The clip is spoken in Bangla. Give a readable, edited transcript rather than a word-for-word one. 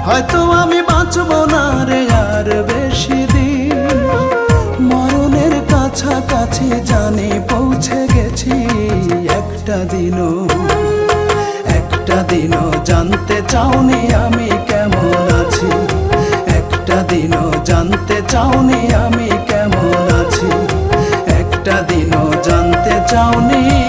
হয়তো আমি বাঁচব না রে আর বেশি দিন, মরণের কাছাকাছি জানি পৌঁছে গেছি। একটা দিনও জানতে চাওনি আমি কেমন আছি, একটা দিনও জানতে চাওনি আমি কেমন আছি, একটা দিনও জানতে চাওনি।